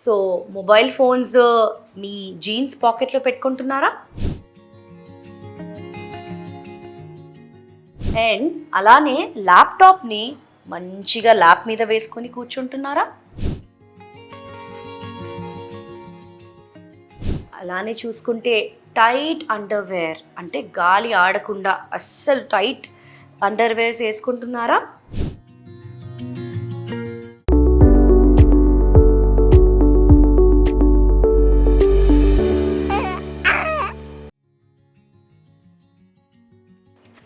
So mobile phones మీ jeans పాకెట్లో పెట్టుకుంటున్నారా? అండ్ అలానే ల్యాప్టాప్ని మంచిగా ల్యాప్ మీద వేసుకొని కూర్చుంటున్నారా? అలానే చూసుకుంటే టైట్ అండర్వేర్, అంటే గాలి ఆడకుండా అస్సలు టైట్ అండర్వేర్స్ వేసుకుంటున్నారా?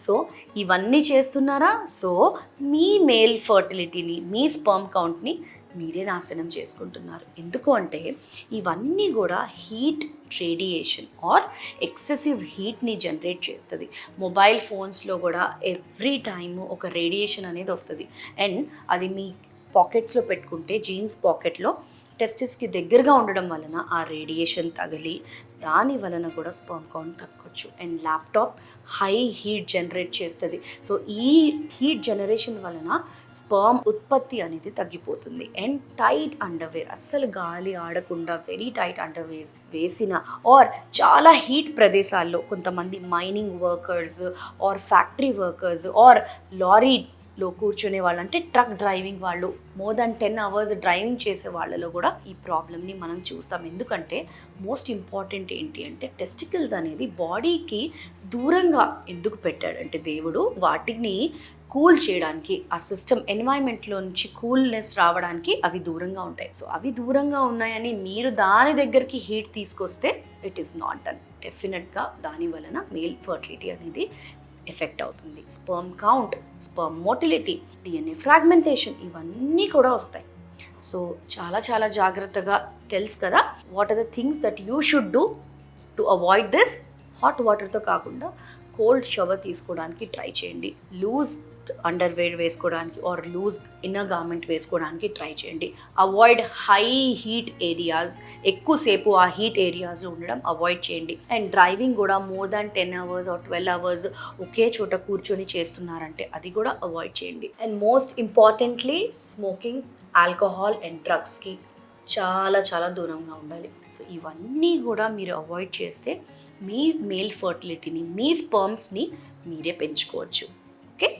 సో ఇవన్నీ చేస్తున్నారా? సో మీ మేల్ ఫర్టిలిటీని, మీ స్పర్మ్ కౌంట్ని మీరే నాశనం చేసుకుంటున్నారు. ఎందుకు అంటే ఇవన్నీ కూడా హీట్ రేడియేషన్ ఆర్ ఎక్సెసివ్ హీట్ని జనరేట్ చేస్తుంది. మొబైల్ ఫోన్స్లో కూడా ఎవ్రీ టైము ఒక రేడియేషన్ అనేది వస్తుంది. అండ్ అది మీ పాకెట్స్లో పెట్టుకుంటే జీన్స్ పాకెట్లో టెస్టిస్కి దగ్గరగా ఉండడం వలన ఆ రేడియేషన్ తగిలి దాని వలన కూడా స్పర్మ్ కౌంట్ తగ్గొచ్చు. And laptop high heat generate చేస్తుంది. సో ఈ హీట్ జనరేషన్ వలన స్పర్మ్ ఉత్పత్తి అనేది తగ్గిపోతుంది. అండ్ టైట్ అండర్వేర్, అస్సలు గాలి ఆడకుండా వెరీ టైట్ అండర్వేర్స్ వేసిన ఆర్ చాలా హీట్ ప్రదేశాల్లో కొంతమంది mining workers or factory workers or లారీలో కూర్చునే వాళ్ళు, అంటే ట్రక్ డ్రైవింగ్ వాళ్ళు మోర్ దాన్ 10 hours డ్రైవింగ్ చేసే వాళ్ళలో కూడా ఈ ప్రాబ్లమ్ని మనం చూస్తాం. ఎందుకంటే మోస్ట్ ఇంపార్టెంట్ ఏంటి అంటే టెస్టికల్స్ అనేది బాడీకి దూరంగా ఎందుకు పెట్టాడంటే దేవుడు వాటిని కూల్ చేయడానికి, ఆ సిస్టమ్ ఎన్వైరన్మెంట్లో నుంచి కూల్నెస్ రావడానికి అవి దూరంగా ఉంటాయి. సో అవి దూరంగా ఉన్నాయని మీరు దాని దగ్గరికి హీట్ తీసుకొస్తే ఇట్ ఈస్ నాట్ డన్. డెఫినెట్గా దాని వలన మేల్ ఫర్టిలిటీ అనేది ఎఫెక్ట్ అవుతుంది. Sperm count, sperm motility, DNA fragmentation ఇవన్నీ కూడా వస్తాయి. సో చాలా చాలా జాగ్రత్తగా తెలుసు కదా what are the things that you should do to avoid this. Hot వాటర్తో కాకుండా కోల్డ్ షవర్ తీసుకోవడానికి ట్రై చేయండి. లూజ్ అండర్వేర్ వేసుకోవడానికి ఆర్ లూజ్ ఇన్నర్ గార్మెంట్ వేసుకోవడానికి ట్రై చేయండి. అవాయిడ్ హై హీట్ ఏరియాస్, ఎక్కువసేపు ఆ హీట్ ఏరియాస్లో ఉండడం అవాయిడ్ చేయండి. అండ్ డ్రైవింగ్ కూడా more than 10 hours or 12 hours ఒకే చోట కూర్చొని చేస్తున్నారంటే అది కూడా అవాయిడ్ చేయండి. And most importantly smoking, alcohol and డ్రగ్స్కి చాలా చాలా దూరంగా ఉండాలి. సో ఇవన్నీ కూడా మీరు అవాయిడ్ చేస్తే మీ మేల్ ఫర్టిలిటీని, మీ స్పర్మ్స్ని మీరే పెంచుకోవచ్చు. ఓకే.